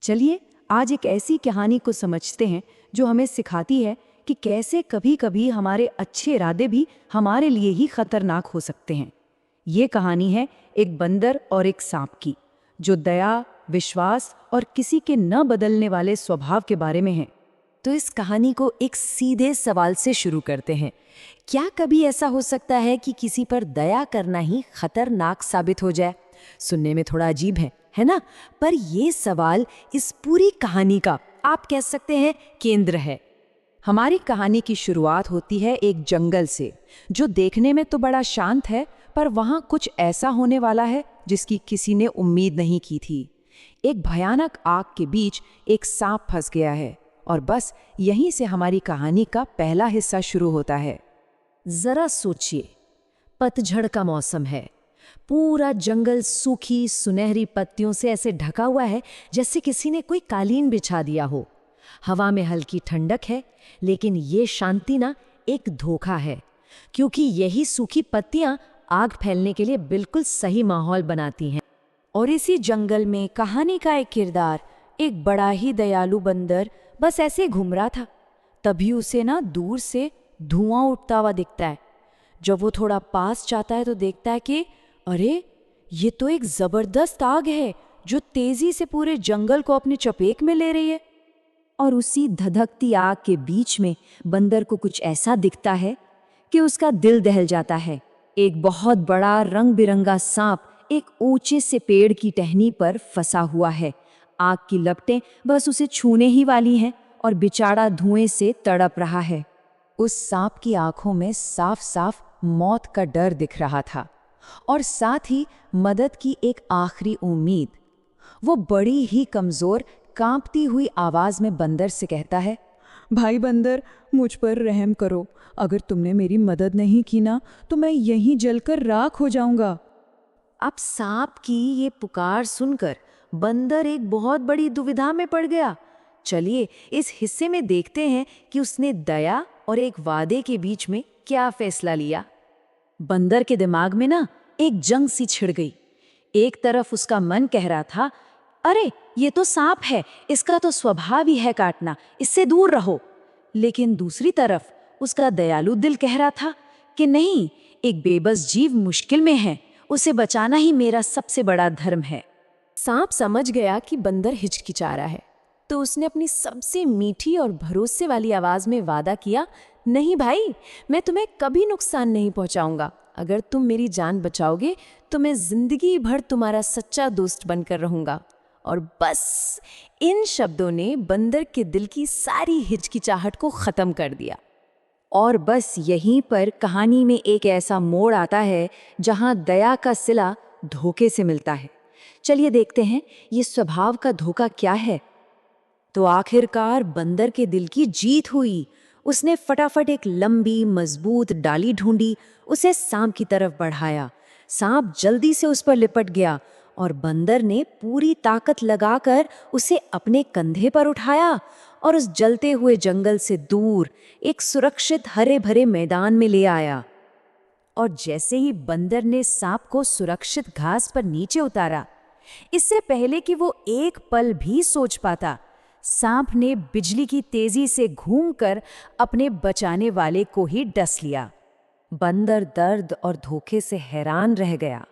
चलिए आज एक ऐसी कहानी को समझते हैं जो हमें सिखाती है कि कैसे कभी-कभी हमारे अच्छे इरादे भी हमारे लिए ही खतरनाक हो सकते हैं। ये कहानी है एक बंदर और एक सांप की, जो दया, विश्वास और किसी के न बदलने वाले स्वभाव के बारे में है। तो इस कहानी को एक सीधे सवाल से शुरू करते हैं। क्या कभी ऐसा हो सकता है कि किसी पर दया करना ही खतरनाक साबित हो जाए? सुनने में थोड़ा अजीब है ना? पर ये सवाल इस पूरी कहानी का, आप कह सकते हैं, केंद्र है। हमारी कहानी की शुरुआत होती है एक जंगल से, जो देखने में तो बड़ा शांत है, पर वहाँ कुछ ऐसा होने वाला है जिसकी किसी ने उम्मीद नहीं की थी। एक भयानक आग के बीच एक सांप फंस गया है, और बस यहीं से हमारी कहानी का पहला हिस्सा शुरू होता है। जरा सोचिए, पतझड़ का मौसम है। पूरा जंगल सूखी सुनहरी पत्तियों से ऐसे ढका हुआ है जैसे किसी ने कोई कालीन बिछा दिया हो। हवा में हल्की ठंडक है, लेकिन ये शांति ना एक धोखा है, क्योंकि यही सूखी पत्तियां आग फैलने के लिए बिल्कुल सही माहौल बनाती हैं। और इसी जंगल में कहानी का एक किरदार, एक बड़ा ही दयालु बंदर, बस ऐसे घूम रहा था। तभी उसे ना दूर से धुआं उठता हुआ दिखता है। जब वो थोड़ा पास जाता है तो देखता है कि अरे, ये तो एक जबरदस्त आग है जो तेजी से पूरे जंगल को अपनी चपेट में ले रही है। और उसी धधकती आग के बीच में बंदर को कुछ ऐसा दिखता है कि उसका दिल दहल जाता है। एक बहुत बड़ा रंग बिरंगा सांप एक ऊंचे से पेड़ की टहनी पर फंसा हुआ है। आग की लपटें बस उसे छूने ही वाली हैं और बेचारा धुएं से तड़प रहा है। उस सांप की आंखों में साफ साफ मौत का डर दिख रहा था, और साथ ही मदद की एक आखिरी उम्मीद। वो बड़ी ही कमजोर, कांपती हुई आवाज में बंदर से कहता है, भाई बंदर, मुझ पर रहम करो। अगर तुमने मेरी मदद नहीं की ना, तो मैं यहीं जलकर राख हो जाऊंगा। अब सांप की ये पुकार सुनकर बंदर एक बहुत बड़ी दुविधा में पड़ गया। चलिए इस हिस्से में देखते हैं कि उसने दया और एक वादे के बीच में क्या फैसला लिया। बंदर के दिमाग में ना एक जंग सी छिड़ गई। एक तरफ उसका मन कह रहा था, अरे ये तो सांप है, इसका तो स्वभाव ही है काटना, इससे दूर रहो। लेकिन दूसरी तरफ उसका दयालु दिल कह रहा था कि नहीं, एक बेबस जीव मुश्किल में है, उसे बचाना ही मेरा सबसे बड़ा धर्म है। सांप समझ गया कि बंदर हिचकिचा रहा है, तो उसने अपनी सबसे मीठी और भरोसे वाली आवाज में वादा किया, नहीं भाई, मैं तुम्हें कभी नुकसान नहीं पहुंचाऊंगा। अगर तुम मेरी जान बचाओगे तो मैं जिंदगी भर तुम्हारा सच्चा दोस्त बनकर रहूंगा। और बस इन शब्दों ने बंदर के दिल की सारी हिचकिचाहट को खत्म कर दिया। और बस यहीं पर कहानी में एक ऐसा मोड़ आता है जहां दया का सिला धोखे से मिलता है। चलिए देखते हैं ये स्वभाव का धोखा क्या है। तो आखिरकार बंदर के दिल की जीत हुई। उसने फटाफट एक लंबी मजबूत डाली ढूंढी, उसे सांप की तरफ बढ़ाया। सांप जल्दी से उस पर लिपट गया और बंदर ने पूरी ताकत लगाकर उसे अपने कंधे पर उठाया और उस जलते हुए जंगल से दूर एक सुरक्षित हरे भरे मैदान में ले आया। और जैसे ही बंदर ने सांप को सुरक्षित घास पर नीचे उतारा, इससे पहले कि वो एक पल भी सोच पाता, सांप ने बिजली की तेजी से घूमकर अपने बचाने वाले को ही डस लिया। बंदर दर्द और धोखे से हैरान रह गया।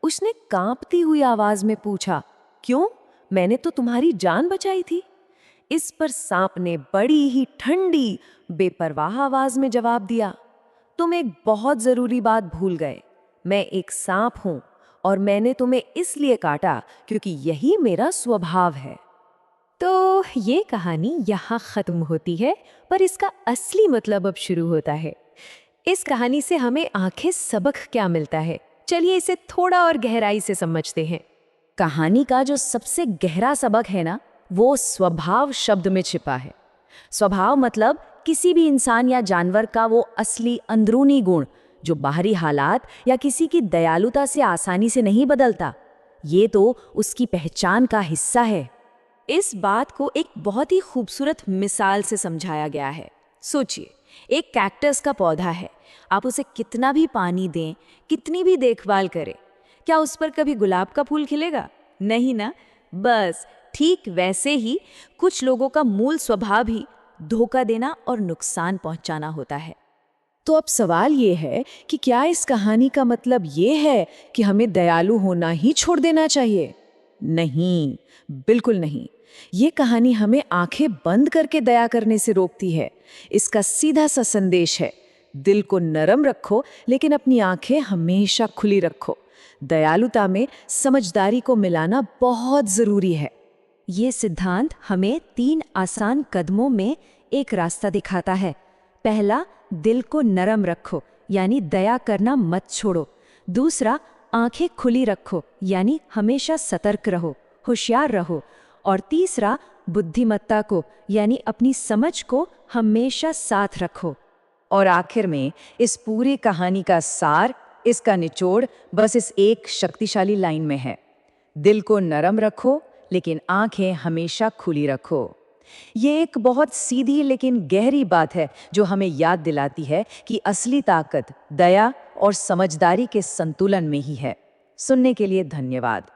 उसने कांपती हुई आवाज में पूछा, क्यों? मैंने तो तुम्हारी जान बचाई थी। इस पर सांप ने बड़ी ही ठंडी, बेपरवाह आवाज में जवाब दिया, तुम एक बहुत जरूरी बात भूल गए। मैं एक सांप हूं और मैंने तुम्हें इसलिए काटा क्योंकि यही मेरा स्वभाव है। तो ये कहानी यहाँ खत्म होती है, पर इसका असली मतलब अब शुरू होता है। इस कहानी से हमें आखिर सबक क्या मिलता है? चलिए इसे थोड़ा और गहराई से समझते हैं। कहानी का जो सबसे गहरा सबक है ना, वो स्वभाव शब्द में छिपा है। स्वभाव मतलब किसी भी इंसान या जानवर का वो असली अंदरूनी गुण जो बाहरी हालात या किसी की दयालुता से आसानी से नहीं बदलता। ये तो उसकी पहचान का हिस्सा है। इस बात को एक बहुत ही खूबसूरत मिसाल से समझाया गया है। सोचिए, एक कैक्टस का पौधा है। आप उसे कितना भी पानी दें, कितनी भी देखभाल करें, क्या उस पर कभी गुलाब का फूल खिलेगा? नहीं ना। बस ठीक वैसे ही कुछ लोगों का मूल स्वभाव भी धोखा देना और नुकसान पहुंचाना होता है। तो अब सवाल ये है कि क्या इस कहानी का मतलब ये है कि हमें दयालु होना ही छोड़ देना चाहिए? नहीं, बिल्कुल नहीं। ये कहानी हमें आंखें बंद करके दया करने से रोकती है। इसका सीधा सा संदेश है, दिल को नरम रखो लेकिन अपनी आंखें हमेशा खुली रखो। दयालुता में समझदारी को मिलाना बहुत जरूरी है। ये सिद्धांत हमें 3 आसान कदमों में एक रास्ता दिखाता है। पहला, दिल को नरम रखो, यानी दया करना मत छोड़ो। दूसरा, आंखें खुली रखो, यानी हमेशा सतर्क रहो, होशियार रहो। और तीसरा, बुद्धिमत्ता को, यानी अपनी समझ को हमेशा साथ रखो। और आखिर में इस पूरी कहानी का सार, इसका निचोड़ बस इस एक शक्तिशाली लाइन में है, दिल को नरम रखो लेकिन आंखें हमेशा खुली रखो। ये एक बहुत सीधी लेकिन गहरी बात है जो हमें याद दिलाती है कि असली ताकत दया और समझदारी के संतुलन में ही है। सुनने के लिए धन्यवाद।